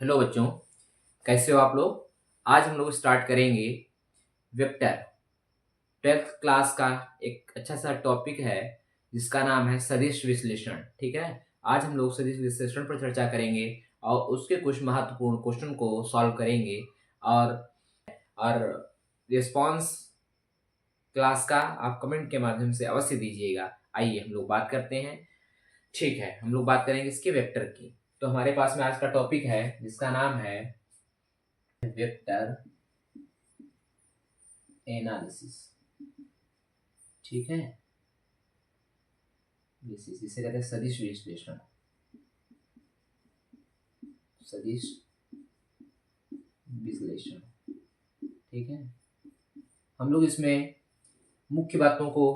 Hello बच्चों, कैसे हो आप लोग। आज हम लोग स्टार्ट करेंगे वेक्टर। 12th क्लास का एक अच्छा सा टॉपिक है जिसका नाम है सदिश विश्लेषण। ठीक है, आज हम लोग सदिश विश्लेषण पर चर्चा करेंगे और उसके कुछ महत्वपूर्ण क्वेश्चन को सॉल्व करेंगे। और और रिस्पॉन्स क्लास का आप कमेंट के माध्यम से अवश्य दीजिएगा। आइए हम लोग बात करते हैं। ठीक है, हम लोग बात करेंगे इसके वेक्टर की। तो हमारे पास में आज का टॉपिक है जिसका नाम है वेक्टर एनालिसिस। ठीक है, इसे कहते हैं सदिश विश्लेषण। सदिश विश्लेषण। ठीक है, हम लोग इसमें मुख्य बातों को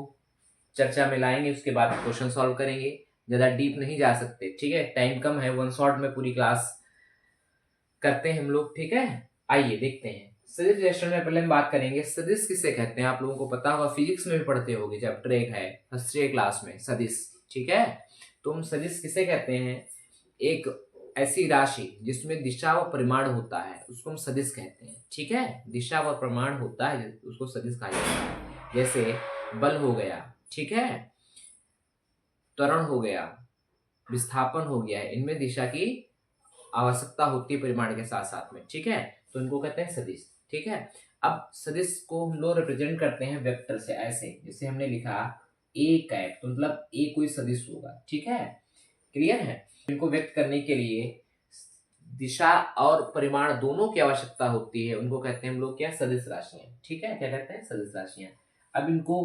चर्चा में लाएंगे, उसके बाद क्वेश्चन सॉल्व करेंगे। ज़्यादा डीप नहीं जा सकते, ठीक है, टाइम कम है, वन शॉट में पूरी क्लास करते हैं हम लोग। ठीक है, आइए देखते हैं। सदिश विश्लेषण में पहले हम बात करेंगे सदिश किसे कहते हैं। आप लोगों को पता होगा, फिजिक्स में भी पढ़ते होगे, चैप्टर 1 है फर्स्ट ईयर क्लास में, सदिश। ठीक है, तो हम सदिश किसे कहते हैं? एक ऐसी राशि जिसमें दिशा व परिमाण होता है उसको हम सदिश कहते हैं। ठीक है, दिशा व परिमाण होता है उसको सदिश कहा जाता है। जैसे बल हो गया, ठीक है, त्वरण हो गया, विस्थापन हो गया, इनमें दिशा की आवश्यकता होती है परिमाण के साथ साथ में। ठीक है, तो इनको कहते हैं सदिश। ठीक है, अब सदिश को हम लोग रिप्रेजेंट करते हैं वेक्टर से, ऐसे जैसे हमने लिखा ए कैप, तो मतलब ए कोई सदिश होगा। ठीक है, क्लियर है। इनको व्यक्त करने के लिए दिशा और परिमाण दोनों की आवश्यकता होती है, उनको कहते हैं हम लोग क्या? सदिश राशियां। ठीक है, क्या कहते हैं? सदिश राशियां। अब इनको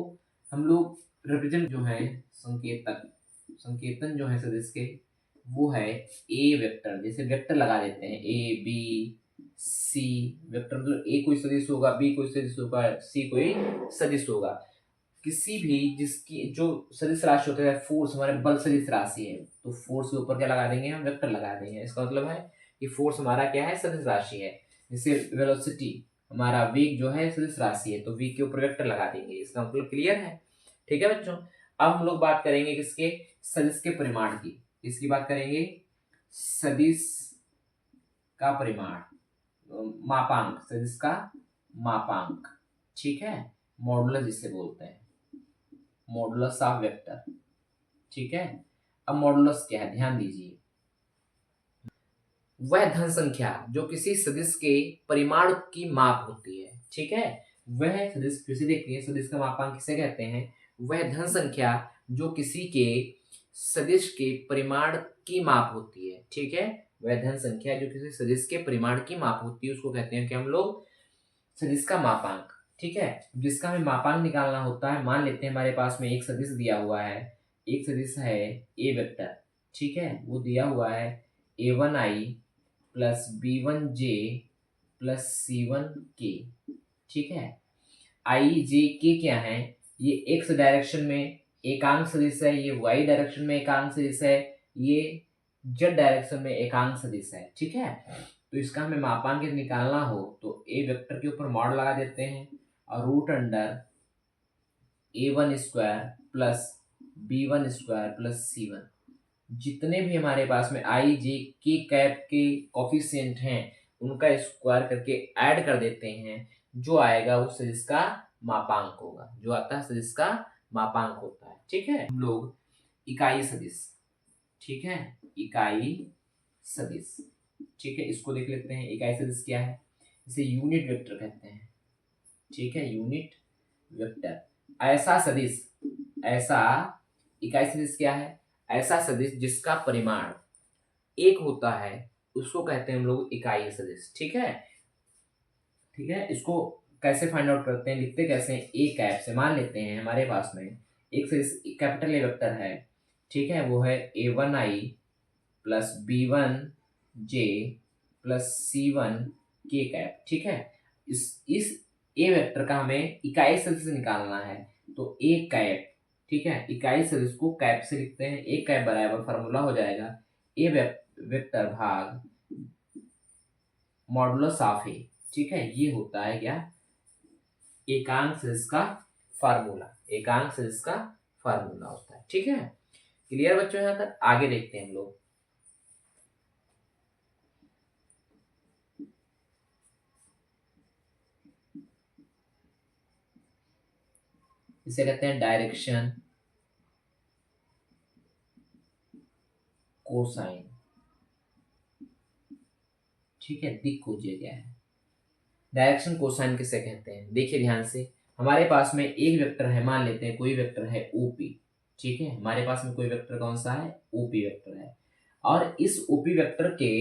हम लोग रिप्रेजेंट जो है संकेतक, संकेतन जो है सदिश के, वो है ए वेक्टर। जैसे वेक्टर लगा देते हैं ए बी सी। वेक्टर मतलब ए कोई सदिश होगा, बी कोई सदिश होगा, सी कोई सदिश होगा। किसी भी जिसकी जो सदिश राशि होता है, फोर्स हमारे बल सदिश राशि है, तो फोर्स के ऊपर क्या लगा देंगे? हम वेक्टर लगा देंगे। इसका मतलब है कि फोर्स हमारा क्या है? सदिश राशि है। जैसे वेलोसिटी, हमारा वेग जो है सदिश राशि है, तो वेग के ऊपर वेक्टर लगा देंगे। इसका मतलब क्लियर है। ठीक है बच्चों, अब हम लोग बात करेंगे किसके? सदिश के परिमाण की। इसकी बात करेंगे सदिश का परिमाण, मापांक, सदिश का मापांक। ठीक है, मॉडुलस जिसे बोलते हैं, मॉडुलस ऑफ वेक्टर। ठीक है, अब मॉडुलस क्या है ध्यान दीजिए। वह धन संख्या जो किसी सदिश के परिमाण की माप होती है। ठीक है, वह सदिश, फिर से देखिए, सदिश का मापांक किसे कहते हैं? वह धन संख्या जो किसी के सदिश के परिमाण की माप होती है। ठीक है, वह धन संख्या जो किसी सदिश के परिमाण की माप होती है उसको कहते हैं कि हम लोग सदिश का मापांक। ठीक है, जिसका हमें मापांक निकालना होता है, मान लेते हैं हमारे पास में एक सदिश दिया हुआ है, एक सदिश है ए वेक्टर। ठीक है, वो दिया हुआ है a1i plus b1j plus c1k। ठीक है, आई जे के क्या है? ये एक्स डायरेक्शन में एकांक सदिश है, ये वाई डायरेक्शन में एकांक सदिश है, ये जेड डायरेक्शन में एकांक सदिश है। ठीक है, तो इसका हमें मापांक यदि निकालना हो तो ए वेक्टर के ऊपर मॉड लगा देते हैं और root under a1 square plus b1 square plus c1, जितने भी हमारे पास में आई जे के कैप के कॉफिशिएंट हैं उनका स्क्वायर करके ऐड कर देते हैं। जो आएगा वो सदिश का मापांक होगा, जो आता है सदिश का मापांक होता है। ठीक है, हम लोग इकाई सदिश, ठीक है, इकाई सदिश। ठीक है, इसको देख लेते हैं। इकाई सदिश क्या है? इसे यूनिट वेक्टर कहते हैं। ठीक है, यूनिट वेक्टर। ऐसा सदिश, ऐसा इकाई सदिश क्या है? ऐसा सदिश जिसका परिमाण एक होता है उसको कहते हैं हम लोग इकाई सदिश। ठीक है, ठीक है, इसको कैसे फाइंड आउट करते हैं, लिखते कैसे हैं? ए कैप से मान लेते हैं हमारे पास में एक सदिश कैपिटल ए वेक्टर है। ठीक है, वो है a1i plus b1j plus c1k cap. ठीक है, इस ए वेक्टर का हमें इकाई सदिश निकालना है, तो ए कैप। ठीक है, इकाई सदिश को कैप से लिखते हैं। ए कैप बराबर फॉर्मूला हो जाएगा ए वेक्टर भाग मॉडुलस ऑफ ए। ठीक है, ये होता है क्या? एकांक सदिश का फार्मूला, एकांक सदिश का फार्मूला होता है। ठीक है, क्लियर बच्चों? यहां तक आगे देखते हैं हम लोग। इसे कहते हैं डायरेक्शन कोसाइन। ठीक है, दिक् खोजिए क्या है। डायरेक्शन कोसाइन किसे कहते हैं, देखिए ध्यान से। हमारे पास में एक वेक्टर है, मान लेते हैं कोई वेक्टर है ओपी। ठीक है, हमारे पास में कोई वेक्टर कौन सा है, ओपी वेक्टर है। और इस ओपी वेक्टर के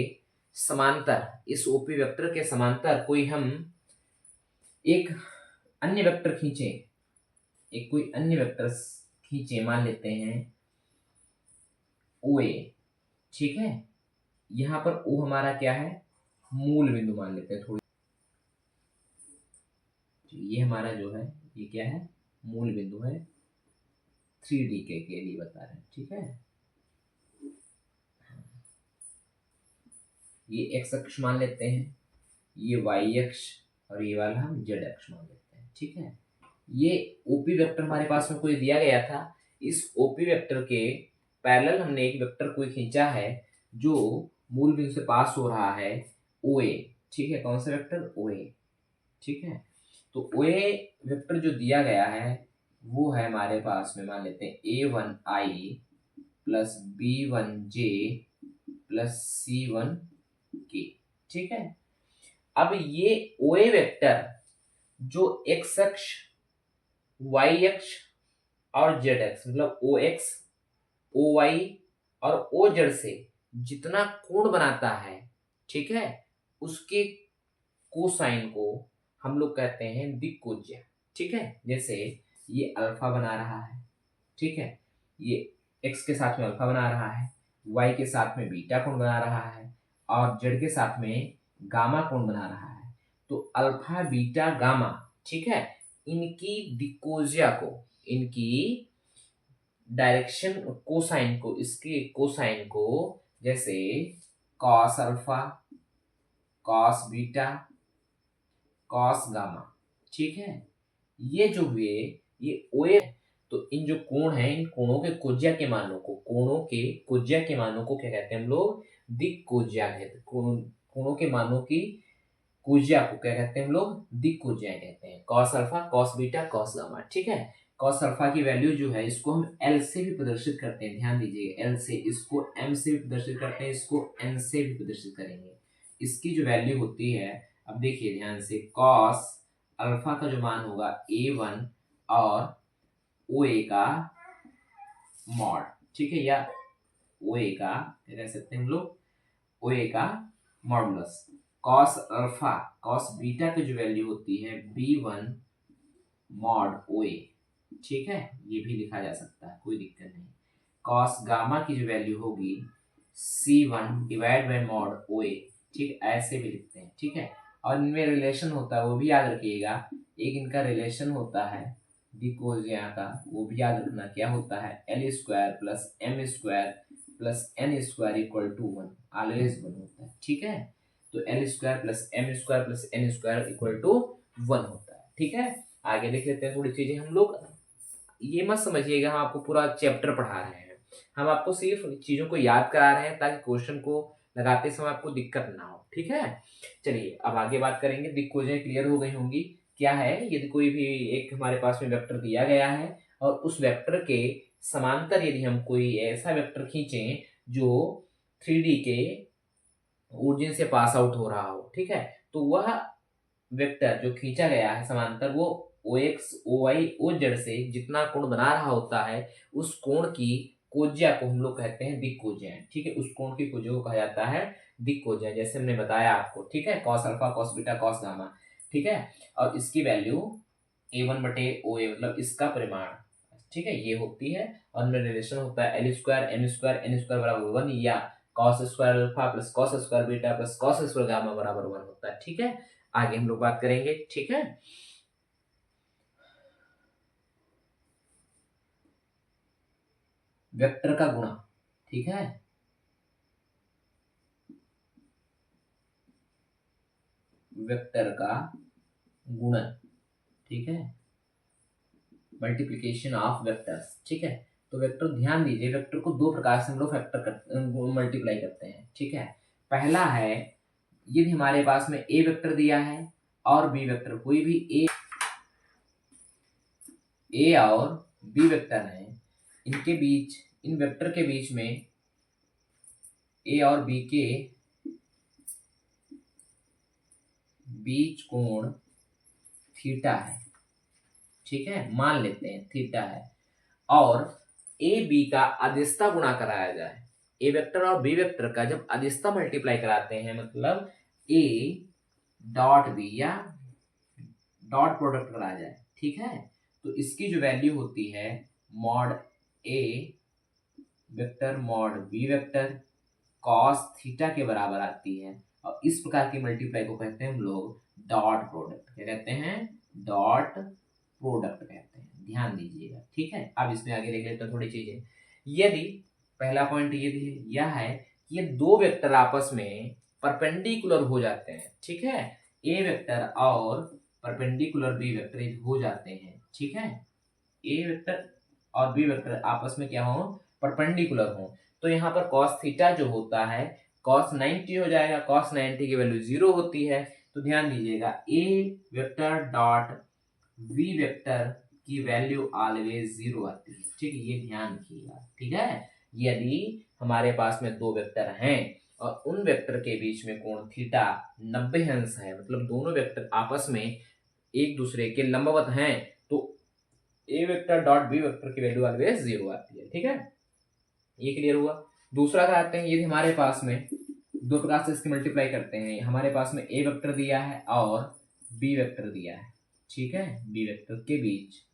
समांतर, इस ओपी वेक्टर के समांतर कोई हम एक अन्य वेक्टर खींचे, एक कोई अन्य वेक्टर खींचे, मान लेते हैं ओ ए। ठीक है, यहां पर ओ हमारा क्या है, मूल बिंदु मान लेते हैं थोड़ी। ये हमारा जो है ये क्या है, मूल बिंदु है, 3D के लिए बता रहे हैं। ठीक है, ये एक्स अक्ष मान लेते हैं, ये वाई अक्ष, और ये वाला हम जेड अक्ष मान लेते हैं। ठीक है, ये ओपी वेक्टर हमारे पास में कोई दिया गया था। इस ओपी वेक्टर के पैरेलल हमने एक वेक्टर कोई खींचा है जो मूल बिंदु से पास हो रहा है, ओ ए। ठीक है, कौन सा वेक्टर, ओ ए। ठीक है, तो ओ ए वेक्टर जो दिया गया है वो है हमारे पास में, मान लेते हैं A1i plus B1j plus C1k। ठीक है, अब ये ओ ए वेक्टर जो एक्स अक्ष, वाई अक्ष और जेड अक्ष, मतलब ओ एक्स, ओ वाई और ओ जेड से जितना कोण बनाता है, ठीक है, उसके कोसाइन को हम लोग कहते हैं दिक्कोज्या। ठीक है, जैसे ये अल्फा बना रहा है, ठीक है, ये एक्स के साथ में अल्फा बना रहा है, वाई के साथ में बीटा कोण बना रहा है, और जेड के साथ में गामा कोण बना रहा है। तो अल्फा बीटा गामा, ठीक है, इनकी दिक्कोज्या को, इनकी डायरेक्शन कोसाइन को, इसके कोसाइन को, जैसे cos alpha, cos beta, cos gamma. ठीक है, ये जो हुए ये ओए। तो इन जो कोण हैं, इन कोणों के कोज्या के मानों को, कोणों के कोज्या के मानों को क्या कहते हैं हम लोग, दिक्कोज्या कहते हैं। कोणों के मानों की कोज्या को क्या कहते हैं हम लोग, दिक्कोज्या कहते हैं। Cos alpha, cos beta, cos gamma. ठीक है, कॉस अल्फा की वैल्यू जो है इसको हम एल से भी प्रदर्शित करते हैं, ध्यान दीजिए, एल से, इसको एम से भी प्रदर्शित करते हैं, इसको एन से भी प्रदर्शित करेंगे। इसकी जो वैल्यू होती है, अब देखिए ध्यान से, कॉस अल्फा का जो मान होगा A1 और ओ ए का मॉड। ठीक है, या ओ ए का क्या कह सकते हैं हम लोग, ओ ए का modulus. Cos alpha, cos beta की जो वैल्यू होती है B1 मॉड ओ ए। ठीक है, ये भी लिखा जा सकता है, कोई दिक्कत नहीं। कॉस गामा की जो वैल्यू होगी C1 डिवाइड बाय मॉड ओ ए। ठीक, ऐसे भी लिखते हैं। ठीक है, और इनमें रिलेशन होता है, वो भी याद रखिएगा। एक इनका रिलेशन होता है दिक्कोज्या का, वो भी याद रखना, क्या होता है, L square plus M square plus N square equal to 1, always 1 होता है। ठीक है, तो L square plus M square plus N square equal to 1 होता है। ठीक है, आगे देख लेते हैं थोड़ी चीजें हम लोग। ये मत समझिएगा हम आपको पूरा चैप्टर पढ़ा रहे हैं, हम आपको सिर्फ चीजों को याद करा रहे हैं ताकि क्वेश्चन को लगाते समय आपको दिक्कत ना हो। ठीक है, चलिए अब आगे बात करेंगे। दिक्कोजें क्लियर हो गई होंगी। क्या है, यदि कोई भी एक हमारे पास में वेक्टर दिया गया है और उस वेक्टर के समांतर यदि हम कोई ऐसा वेक्टर खींचें जो 3D के ओरिजिन से पास आउट हो रहा हो, ठीक है, तो वह वेक्टर जो खींचा गया है समांतर, वो O X, O Y, O Z से जितना कोण बना रहा होता है, उस कोण की कोज्या को हम लोग कहते हैं दिक्कोज्या। ठीक है, उस कोण की कोज्या को कहा जाता है दिक्कोज्या, जैसे हमने बताया आपको। ठीक है, cos alpha, cos beta, cos gamma. ठीक है, और इसकी वैल्यू A1 बटे ओ ए, मतलब इसका परिमाण। ठीक है, ये होती है, और इनमें रिलेशन होता है L square M square N square बराबर 1, या cos square alpha plus cos square beta plus cos square gamma बराबर 1 होता है। ठीक है, आगे हम लोग बात करेंगे। ठीक है, वेक्टर का गुणा। ठीक है, वेक्टर का गुणन। ठीक है, मल्टीप्लिकेशन ऑफ वेक्टर्स। ठीक है, तो वेक्टर, ध्यान दीजिए, वेक्टर को दो प्रकार से हम लोग फैक्टर मल्टीप्लाई करते हैं। ठीक है, पहला है यदि हमारे पास में ए वेक्टर दिया है और बी वेक्टर, कोई भी ए और बी वेक्टर हैं, इनके बीच, इन वेक्टर के बीच में ए और बी के बीच कोण थीटा है, ठीक है, मान लेते हैं थीटा है, और ए बी का अदिशता गुणा कराया जाए, ए वेक्टर और बी वेक्टर का जब अदिशता मल्टीप्लाई कराते हैं, मतलब ए डॉट बी या डॉट प्रोडक्ट कराया जाए, ठीक है, तो इसकी जो वैल्यू होती है mod A vector mod B vector cos theta के बराबर आती है, और इस प्रकार की मल्टीप्लाई को कहते हैं हम लोग डॉट प्रोडक्ट। क्या कहते हैं? डॉट प्रोडक्ट कहते हैं, ध्यान दीजिएगा, ठीक है। अब इसमें आगे देख लेते हैं थोड़ी चीजें। यदि पहला पॉइंट यह है कि ये दो वेक्टर आपस में परपेंडिकुलर हो जाते हैं, ठीक है, ए वेक्टर और परपेंडिकुलर बी वेक्टर हो जाते हैं, ठीक है, ए वेक्टर और बी वेक्टर आपस में क्या हो? परपेंडिकुलर हो, तो यहाँ पर cos थीटा जो होता है cos 90 हो जाएगा, cos 90 की वैल्यू 0 होती है, तो ध्यान दीजिएगा ए वेक्टर डॉट बी वेक्टर की वैल्यू ऑलवेज 0 आती है, ठीक है, ये ध्यान रखिएगा, ठीक है। यदि हमारे पास में दो वेक्टर हैं और उन वेक्टर के बीच में कोण थीटा 90 अंश है, मतलब दोनों वेक्टर आपस में एक दूसरे के लंबवत हैं, तो ए वेक्टर डॉट बी वेक्टर की वैल्यू ऑलवेज 0 आती है, ठीक है, ये क्लियर हुआ। दूसरा क्या आते हैं, यदि हमारे पास में दो प्रकार से इसकी मल्टीप्लाई करते हैं, हमारे पास में ए वेक्टर दिया है और बी वेक्टर दिया है, ठीक है, बी वेक्टर के बीच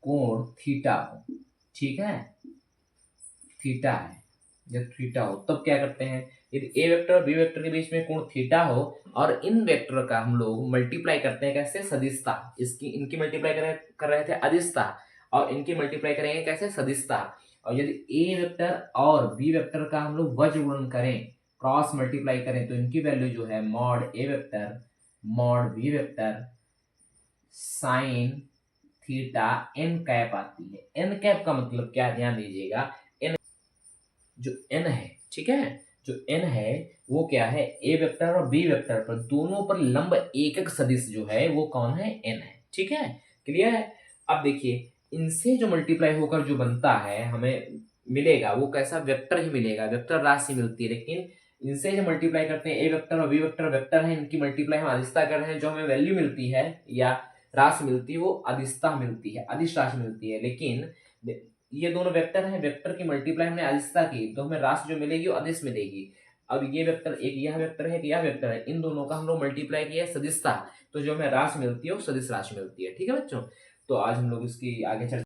कोण थीटा हो, ठीक है, थीटा है, जब थीटा हो तब क्या करते हैं, यदि ए वेक्टर और बी वेक्टर के बीच में कोण थीटा हो और इन वेक्टर का हम लोग मल्टीप्लाई करते हैं कैसे? सदिशता। इनकी मल्टीप्लाई कर रहे थे अदिशता, और इनकी मल्टीप्लाई करेंगे कैसे? सदिशता। और यदि ए वेक्टर और बी वेक्टर का हम लोग वज्र गुणन करें, क्रॉस मल्टीप्लाई करें, तो इनकी वैल्यू जो है mod A vector mod B vector sine theta n cap आती है। एन कैप का मतलब क्या, ध्यान दीजिएगा, जो n है, ठीक है, जो n है वो क्या है? a वेक्टर और b वेक्टर पर दोनों पर लंब एकक सदिश जो है वो कौन है? n है, ठीक है, क्लियर है। अब देखिए इनसे जो मल्टीप्लाई होकर जो बनता है हमें मिलेगा वो कैसा? वेक्टर ही मिलेगा, वेक्टर राशि मिलती है, लेकिन इनसे जो मल्टीप्लाई करते हैं a वेक्टर और b वेक्टर वेक्टर है, इनकी मल्टीप्लाई हम अदिशता कर रहे हैं, जो हमें वैल्यू मिलती है या राशि मिलती है वो अदिशता मिलती है, अदिश राशि मिलती है, लेकिन ये दोनों वेक्टर हैं, वेक्टर की मल्टीप्लाई हमने अदिशता की तो हमें राशि जो मिलेगी वो अदिश मिलेगी। अब ये वेक्टर, एक यह वेक्टर है, एक यह वेक्टर है, इन दोनों का हम लोग मल्टीप्लाई किया सदिशता, तो जो हमें राशि मिलती है वो सदिश राशि मिलती है, ठीक है बच्चों। तो आज हम लोग इसकी आगे चर्चा